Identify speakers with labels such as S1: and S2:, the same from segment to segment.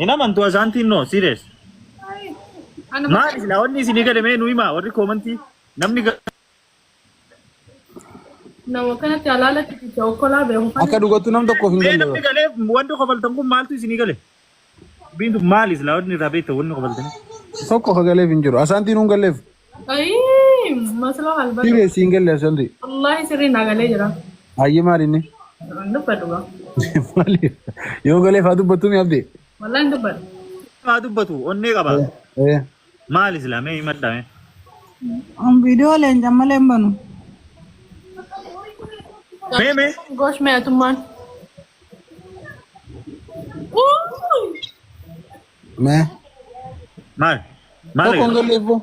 S1: Ina mantu asanti no serious. Maal la onni sini gale me nuima warri commenti namni
S2: nama kanatti alaalatti chokkolaa beeku.
S3: Akka dhugatu nam tokko hin galle.
S1: namni gale wanti qofaltan kun maaltu sini gale. Bintu maalis la onni rabeeta wanni qofaltan.
S3: Tokko kagaleef hin jiru. Asaantiin hun galleef.
S2: Ayii masala halba.
S3: Siree siin galle asaanti.
S2: Wallahi sirrii naa galee jira.
S3: Hayyee maalinni?
S2: Dubbadhuga.
S3: Maali? Yoo galeef haa dubbattu mi abdee?
S2: Wallahi dubbadhu.
S1: Haa dubbatu onnee qaba. Maalis la mee himadhame.
S4: Video leen jammalee banu.
S1: Me.
S2: Gosh mee atummaan.
S3: Mee?
S1: Maal?
S3: Tokko hin galleef boo?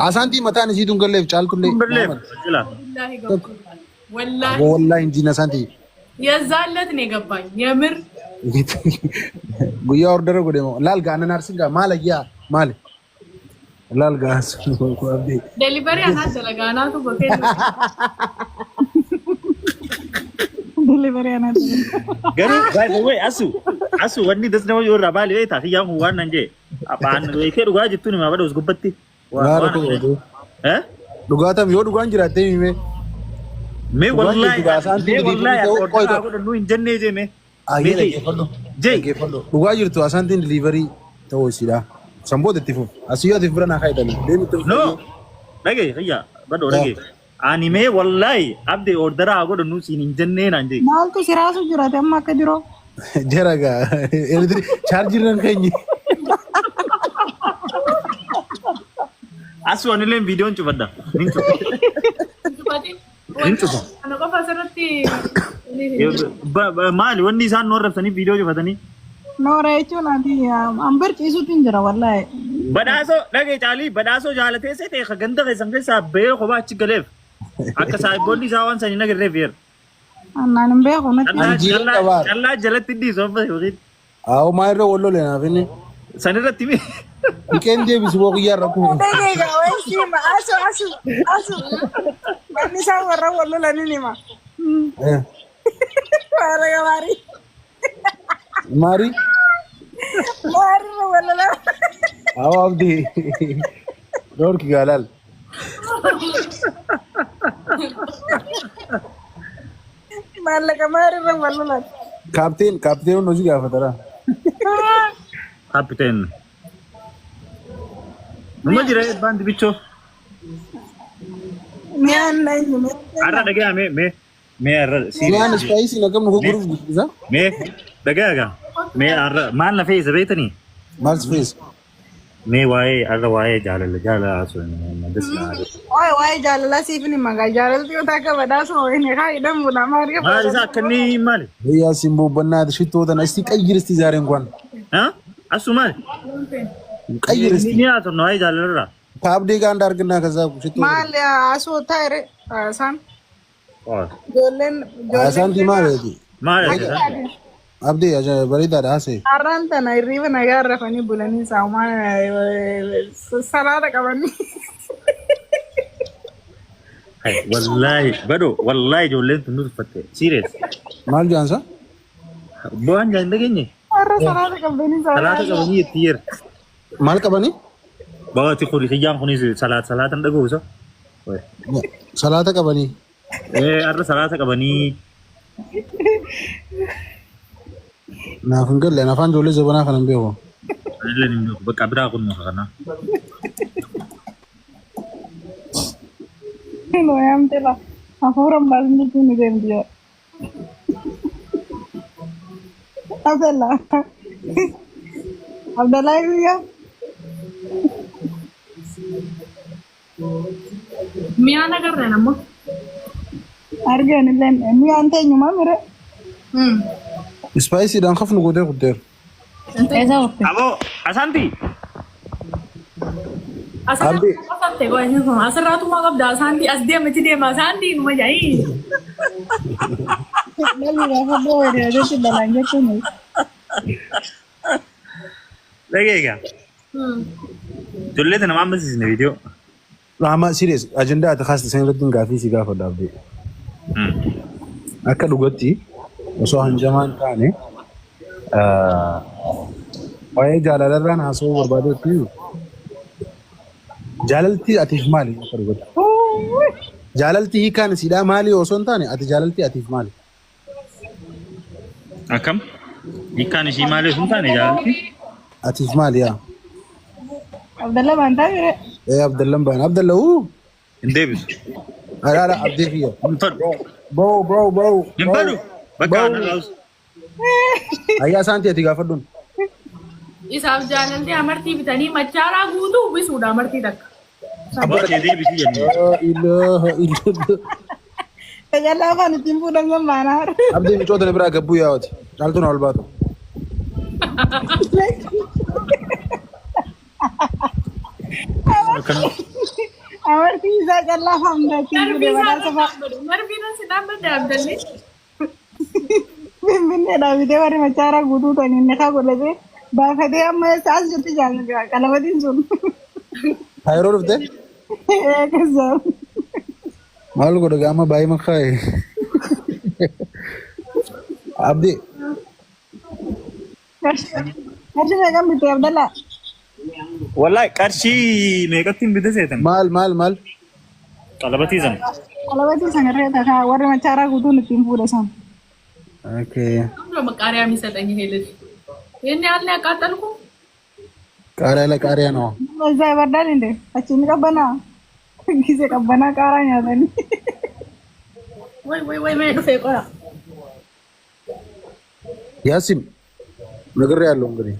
S3: Asaantii mataan isiitu hin galleef caaltullee.
S1: Berleef. Jila.
S2: Wallahi.
S3: Wallahi injiin asaantii.
S2: የዛለት ነው የገባኝ የምር
S3: ጉያ ኦርደር ጎዴ ላል ጋር አናናር ሲጋ ማለያ ማለ ላል ጋር
S2: ዴሊቨሪ አናት ለጋናቱ በከይ
S4: ዴሊቨሪ አናት
S1: ገሩ ባይ ወይ አሱ ወኒ ደስነው ይወራ ባል ወይ ታፊያ ሁዋን እንጂ አባን ወይ ከዱ ጋር ጅቱን ማበደውስ ጉበቲ
S3: ዱጋታም ዮ ዱጋን ጅራቴ ሚሜ
S1: Me wallahi koy nu injenne je me
S3: ayele je duga jirtu asantin delivery to sida sambo de tifu asiyo de frana khaydani
S1: no dage khaya bado dage ani me wallahi abde order ago nu sin injenne nanje
S4: maaltu siraasu jirate amma akka jiro
S3: jeraga electric charger nan kayni
S1: asu anile video chubada ninchu
S2: Ano ka fasarati
S1: maali wanni isaan nu arrabsanii viidiyoo cufatanii
S4: noora jechuun ati ambar ciisuutu hin jira wallahi
S1: badhaasoo dhagee caalii badhaasoo jaalatee seetee ka ganda keessan keessaa bee kophaa achi galeef akka saahiboonni isaa waan sanii nagarreef yeer
S4: annaan hin beeku natti
S1: callaa jalatti dhiisoofa yookiin
S3: awo maayirra wallo leenaafini
S1: sanirratti mi
S3: Iken je bisu boku yar aku.
S4: Dege ga wesi ma asu. Bani sa warra wallo la nini ma. Mari ga mari.
S3: Mari?
S4: Mari wallo la.
S3: Aw abdi. Dor ki galal.
S4: Malla ga mari wallo la.
S3: Kapten no jiga fatara.
S1: Kapten. Numa jira bandi bicho.
S4: Me anna ni.
S1: Arra daga me arra
S3: si. Yan spicy na kam no guru bisa.
S1: Me daga me arra mal na face betani.
S3: Mal face.
S1: Me wae arra wae jala aso na dasna.
S4: Wae jala sifni maga jala tiyo ta ka bada so ne ka idan mu na mar ka.
S1: Mal isa kanni mal.
S3: Ya simbo banna da shito da nasti kayyir sti zaren kwan.
S1: Ha? Asu mal.
S3: Kayyir sti.
S1: Ni aso no ay jala.
S3: Ka abdi ga andar gna kaza shito.
S4: Mal aso tayre san.
S1: Oh.
S4: Jolen
S3: Asan di male di.
S1: Mal.
S3: Abdi aja barida da ase.
S4: Aranta na riva na garra fani bulani sauma salada kabani.
S1: Hai wallahi jolen tunur fatte serious.
S3: Mal jansa?
S1: Buan jan dagenya.
S4: Arra salada kabani
S1: Salata kabani tier.
S3: Mal kabani?
S1: Bawa ti khuri khiyam khuni salatan dago so.
S3: Salata kabani.
S1: Arra salata kabani.
S3: Na fungal na fan jole zabana kanan beko.
S1: Alle ni ko bakabra kun mo kana.
S4: No am tela. Afuram balni tuni dem dia. Abdallah ya.
S2: Miana कर रहे हैं ना मो
S4: Argan len mi ante nyuma mere.
S3: Spicy dan khaf no goder goder.
S4: Esa hote.
S1: Abo Asanti.
S3: Abdi.
S2: असते को ऐसे सुना असर रात को कब दासांती असदे मची दे मासांती नुमा जाई
S4: Nali ga fa boy de de balanje kuni.
S1: Legega. Jolle de namam bas isne video.
S3: Lama serious agenda ta khas sen radin gafi si gafa da abdi. Aka dugatti so han jaman kane waa'ee jaalalarraan haasawuu barbaadetti jaalaltii atiif maali? Jaalaltii hiikaan siidhaa maali osoo hin taane ati jaalaltii atiif maali?
S1: Akkam? Hiikaan ishii maali osoo hin taane jaalaltii?
S3: Atiif maali yaa?
S4: Abdallah bantaa bire.
S3: Abdallah baan Abdallah
S1: Hin deebisu.
S3: Ala abdii kiyya.
S1: Hin fadhu.
S3: Bro.
S1: Hin fadhu. Bakka ana raawusu.
S3: Ayyaa saantii ati gaafadhuun.
S2: Isaaf jaalallee amartii bitanii machaaraa guutuu bisuudha amartii takka.
S1: Abbaa kee deebisii jennu.
S3: Ilaha illallah.
S4: Tajaajila afaan ittiin fuudhan gammaanaa.
S3: Abdii micoota na biraa gabbuu yaa'ooti. Dhaaltu na ol baatu.
S4: Amartii isaa callaa hamdaatiin fuudhee badhaasa fa'a.
S2: Marbiin asi dhaabbadde Abdallee.
S4: Finfinnee dhaabitee warri machaaraa guutuu ta'anii inni kaa godhatee baafatee amma eessa as jirti jaalladha qalamatiin sun.
S3: Haa yeroo dhufte?
S4: Eegasaa.
S3: Maal godha gaama baay'ee makaaye. Abdii.
S4: Qarshii meeqan bitee Abdallaa?
S1: Wallahi qarshii meeqattiin bite seetan?
S3: Maal?
S1: Qalabatii sana.
S4: Qalabatii sana irra takaa warri machaaraa guutuun ittiin fuudhe san.
S3: Okay.
S2: Hunduma maqaariyaa misaxanii heelati. Inni haalli akkaatalu kun?
S3: Qaariyaa noo.
S4: Mazaa bardaan inde achiin qabbanaa. Gisee qabbanaa qaaraa nyaatanii.
S2: Way mee dhufee qora.
S3: Yaasin nagarra yaallu እንግዲህ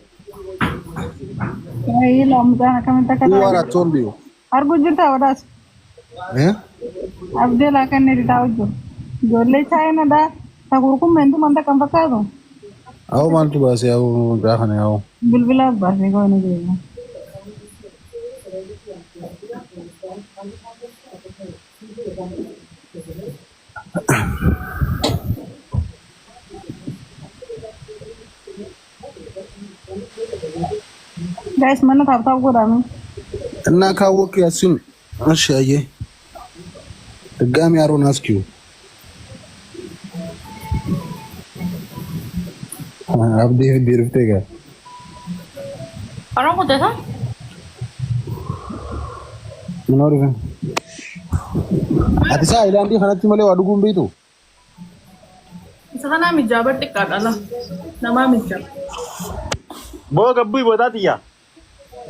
S4: Ayi lamuudhaan akkamitti akka
S3: Waan attoon biyu.
S4: arguu jirta wadaas. Abdeelaa kan inni taa'u jiru. Ijoollee chaayinaadhaa takurkun meentu manta kan fakkaatu.
S3: Awu maaltu baase awu gaafane awu.
S4: Bilbilaaf baasee goone jiru. Guys, mana tahu godame.
S3: እና ካወቅ ያሲን እሺ አየ ድጋሚ አሮን አስኪው አብዲ ቢርፍቴ ጋር
S2: Orang kuda sah?
S3: ምኖር ግን አዲስ አይላንዲ ሀናቲ መለ ዋዱጉም ቤቱ
S2: Sekarang mijabat dekat Allah. Nama mijab.
S1: Boo gabbuu boodaatii yaa.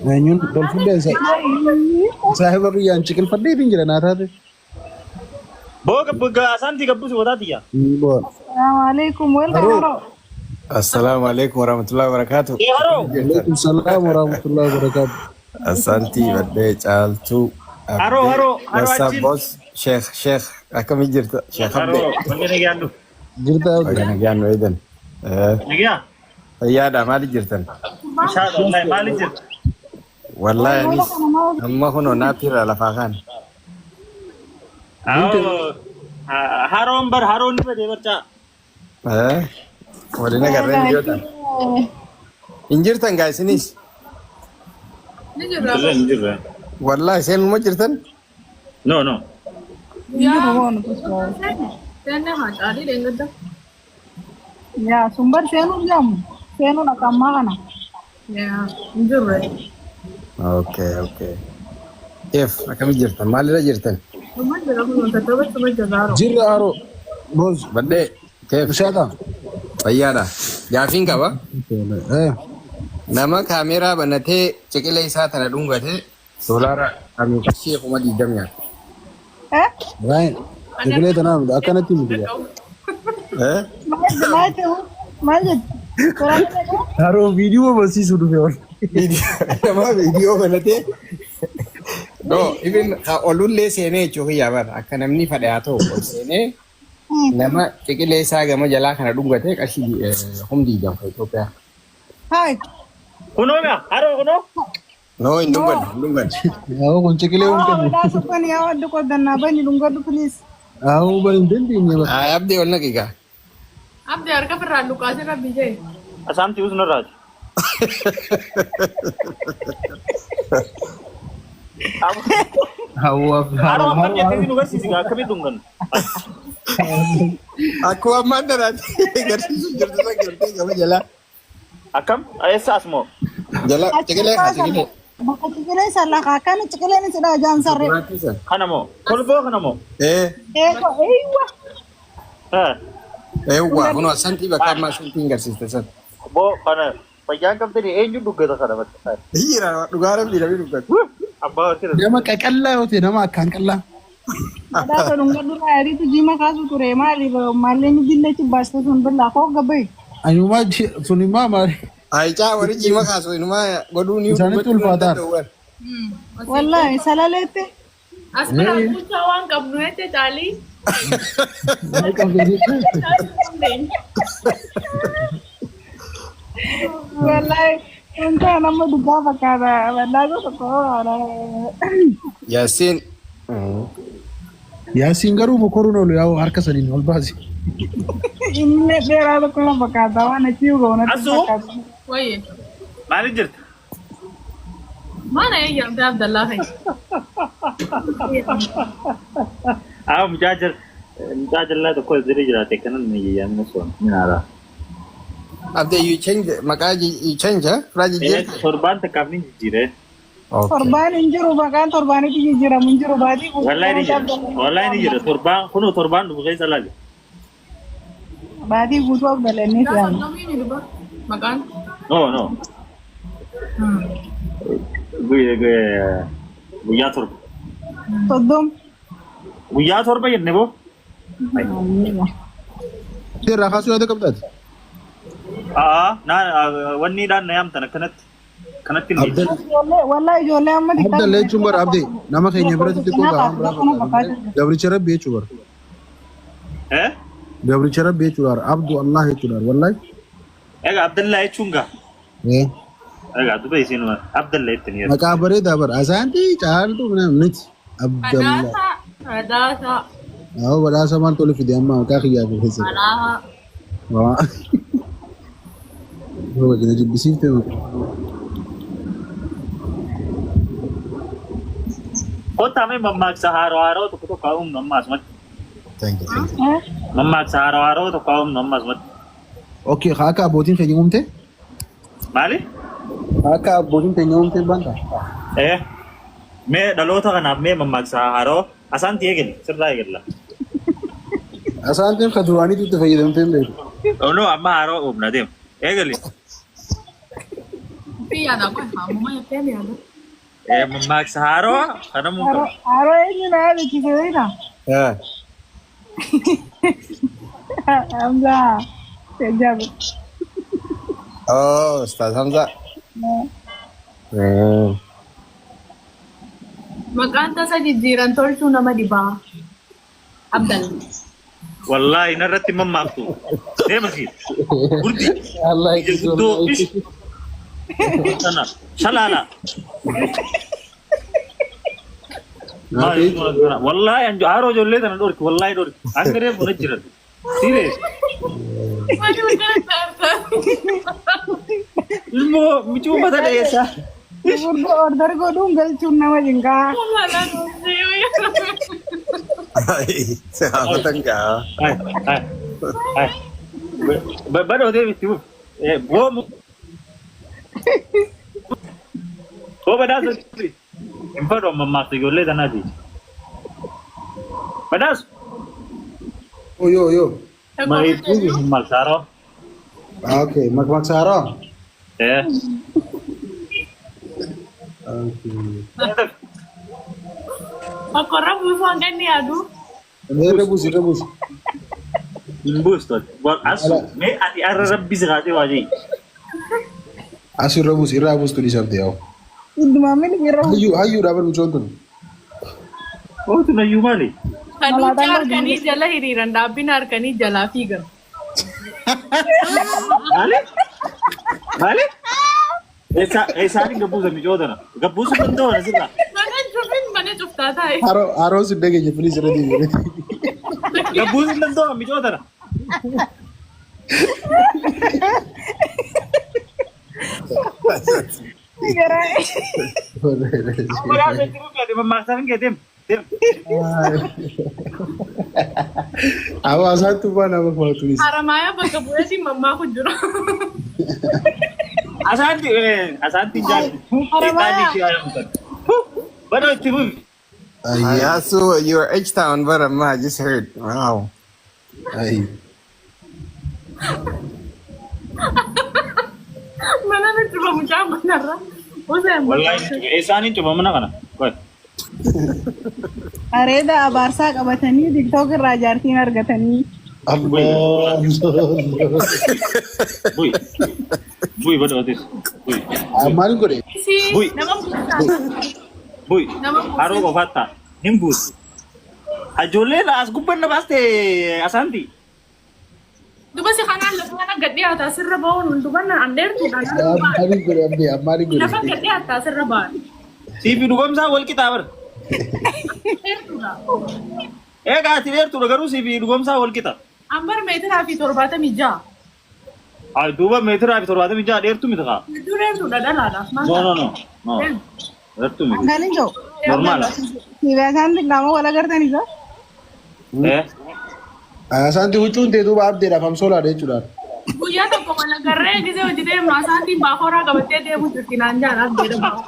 S3: Nanyun dolfudde sahibar yan chicken fadde din jira na taate
S1: Boo gabbuu asaantii gabbuu boodaatii yaa.
S3: bon
S4: Assalamualaikum, welcome.
S5: Assalamu alaikum warahmatullahi wabarakatuh.
S1: Haro.
S3: alaikum salam wa rahmatullahi wa barakatuh
S5: Asante badde caaltu.
S1: Haro
S5: What's up
S1: achiin.
S5: boss? Sheikh akkam jirta? Sheikh
S1: Haro
S5: Abde.
S1: wanni nagaannu.
S3: jirta
S5: Wagana gyaan weedan.
S1: Nagaa.
S5: Fayyaadha maali jirtan?
S1: Ishaadha wallahi maali jirta?
S5: Wallahi anis amma kuno naafirra lafaa kaan.
S1: Haroon bar haroon ni badee barcaa.
S5: Waliin agarreen biyyoota. Hin jirtan gaa isinis?
S2: Ni jirra.
S1: Jirra.
S5: Wallahi seenuma jirtan?
S1: No.
S2: Ya. Tenne haacaalii deengadda.
S4: Ya, sumber senu jam. Senu nak mana?
S2: Ya. Ni jirra.
S5: Okay. Keef akkami jirtan? Maalirra jirtan?
S2: Cuma jirra kun tattaba cuma jirraaro.
S3: jirra aro boz
S5: Badde keef
S3: shata
S5: fayyaadha. Gaafiin qaba?
S3: eh
S5: Nama kaameeraa banatee ciqilee isaa tana dhungate doolaara qarshii 20 nyaata.
S3: rain diglee tanam akkanatti miti
S4: Majid.
S3: aro video barsiisu dhufe ol
S5: Nama viidiyoo banatee no even olullee seenee jechuun yaabar akka namni fadhe haa ta'u ol seenee nama ciqilee isaa gama jalaa kana dhungate qarshii 20 Itoophiyaa.
S4: Hai.
S1: Kunoo gaa haroo kunoo.
S5: No hin dhungan.
S3: awu kun ciqilee
S4: Oh,
S3: hunkan
S4: dah sukan ya wadu ko dan bani dunga du please.
S3: awu bari dandeenye ba
S5: Abdii ol naqigaa.
S2: Abdi harka firraa luqaasee rabbi jee.
S1: Asaantii usnarraati.
S3: awu
S1: Haroo kan jettee nu garsiisi gaa akkamii dhungan.
S5: Akkuma ammaan daraati garsiisu jirtu sana gartee gama jalaa.
S1: Akkam? Eessa asmoo?
S5: Jala cikilee haa cikilee.
S4: Bakka cikilee sallaqaa akkana cikileen isidha ajaan sarree.
S1: Kana moo kolboo kana moo
S4: Eeko eeywa.
S5: Eewwaa kunoo santii bakka ammaa santii agarsiiste san.
S1: boo kana fayyaan qabdanii eenyu duggata kana bakka
S5: Hiyyiira dhugaa rabbi namni dubbatu.
S1: abbaa wartira
S3: Nama qaqallaa yoo ta'e nama akkaan qallaa.
S4: Adaa tolun gadhuudha yariitu jiima kaasu ture maaliif maalleen jillechi baaste sun billaa koo gabbay.
S3: Anyumaa sunimaa maali?
S5: Aayicaa warri jiima kaasu inumaa godhuu ni
S3: Isaanitti ulfaataan.
S4: Wallahi salaleette.
S2: As biraan kuchaa waan qabnu jecha caalii.
S4: Wallahi unta nama dhugaa fakkaata wallaahi tokko.
S5: Yaasiin.
S3: Yaasiin garuu mokoruun oolu yaa'u harka sadiin ol baasi.
S4: Inni dheeraa tokko na fakkaata waan achi goona fakkaata.
S2: Wayye.
S1: maaliif jirta
S2: Mana eeyyamtee Abdallaa fa'i.
S1: mucaajallaa tokko ziri jiraate kanan yaamina soon minaara
S5: Abdee you change maqaa you change furaa jijjiirta.
S1: torbaan takkaaf ni jijjiire
S4: Torbaan hin jiru maqaan torbaanitti jijjiiramu hin jiru baatii
S1: wallahi ni jira torbaan kunoo torbaan dhufu keessa laali
S4: baatii guutuu abdalanii
S2: Gaafa
S4: fi'an.
S2: namni dhufa maqaan.
S1: no guyyaa torba
S4: Soddom.
S1: guyyaa torba jenne boo
S3: Irraa kaasuu yaada qabdaati.
S1: wanni dhaan na yaamtan kanatti
S4: Wallahi ijoollee amma
S3: Abdallee jechuun bara abdee nama keenya biratti xiqqoo gahaan biraa fakkaata. Gabricha rabbi jechuudha. Gabricha rabbi jechuudha. Abdu Allah jechuudha. Wallahi.
S1: egaa abdallaa jechuun gaa egaa duba isin abdallaa ittiin jedhu
S3: Maqaa bareedaa bara. Asaantii caaltuu namniti. Abdallah.
S2: Badhaasa.
S3: Yaa badhaasa maal tole fide amma maqaa kiyyaa fi keessa.
S2: Alaaha.
S3: Waa. Yoo wajjin jibbisiifte
S1: kottaame mammaaksa haaroo tokko tokko humna ammaasumatti
S3: Thank you.
S1: mammaaksa haaroo tokko humna ammaasumatti
S3: Okay, akka abbootiin keenya uumte?
S1: maali
S3: Akka abbootiin keenya uumte banta?
S1: mee dhaloota kanaaf mee mammaaksa haaroo asaanti eegale sirraa eegalla
S3: Asaantiin ka duraaniitu itti fayyadamtee hin beeku.
S1: no amma haaroo uumna deem eegale
S2: Biyyaadha kun haamuma jettee biyyaadha.
S1: mammaaksa haaroo kana muka
S4: Haroo eenyu na yaadachiiseera. Hamza. Sejabu.
S5: Oh, Ustaz Hamza.
S2: Maqaan tasa jijjiiran tolchuu nama dhibaa. Abdallaa.
S1: wallahi narratti mammaaktu deemasi gurdi
S3: Allah
S1: guddoo ish sana shalaala wallahi anjo haaroo ijoollee tana dhorki wallahi dhorki hangaree buna jiran serious
S2: Mati maqaan taartaa.
S1: ilmoo michuu mata dhayeessaa
S4: Burdo order godhuun galchuun nama jingaa.
S2: Malaan
S5: Sahabatan ka.
S1: Badoo deebisti buf boomu boo badaasu hin fadhu mammaaksa ijoollee tanaati badaasu
S3: Yo.
S1: mariituu mammaaksa haaroo
S3: Okay, maksaaroo.
S2: Akkora buufaan ganni yaadu.
S3: Rebus.
S1: hin buustu asu mee ati arra rabbi si kaatee waa jee
S3: Asii rebus irraa buustu dhiisabde yaa'u.
S4: Idumaamin bira.
S3: Hayyuu dhaaban mucoon tun.
S1: ootu nayyuu maali
S2: Kan nuti harkanii jala hiriiran dhaabbina harkanii jalaa fiigan.
S1: maali eessaanii gabbuusa micootana gabbuusu danda'u asirraa
S2: Mana cuftaa taa'e.
S3: Haroo si dhageenya filiis irra deebi'e.
S1: gabbuusu danda'u micootana mammaaksa hin kee deem
S3: Hawaasaan tuffaa nama kumaatunis.
S2: Haramaaya bakka bu'eetiin mammaa kun jira.
S1: Asanti jaan. Tadi siya yung kan. Bado tibu.
S3: Ayya.
S5: Yeah, so your H-Town, but I just heard. Wow.
S3: Ay.
S2: Mana na coba mo siya manara.
S1: Wallahi isanin coba mana kana. Koi.
S4: Areeda abaarsaa qabatanii tiktook irraa jaartiin argatanii.
S3: Allah.
S1: Bui. Bui bado atis. Bui.
S3: Maal godhe?
S2: Si
S1: Bui.
S2: nama buta.
S1: Bui.
S2: Nama
S1: Haro ko fatta. Nimbus. Ajolle la as gubban na baste Asanti.
S2: Duba si kanan lafa na gaddi ata sirra bawon duba na under tu na.
S3: Maal godhe abdi? Maal godhe?
S2: Lafa gaddi ata sirra bawon.
S1: Sipi dugom sa wal kitabar. Gaati dheertu garuu sipi dugom sa wal kitab.
S2: Ambar meetira fi torbata mijaa.
S1: Ay duuba meetira fi 76 dheertu miti kaa.
S2: Dheertu dhalaadha.
S1: No. Dheertu miti.
S4: Angaliin jiru.
S1: Normaala.
S4: Siibaa Asaantiin nama wal agartanii jiru.
S3: Asaantii huccuun ta'e duuba abdeedhaaf amsoolaadha jechuudha.
S2: Guyyaa tokko wal agarree gisee hojii deemu Asaantiin baakoraa qabattee deemu jirti naan jaan abdeedha baa'u.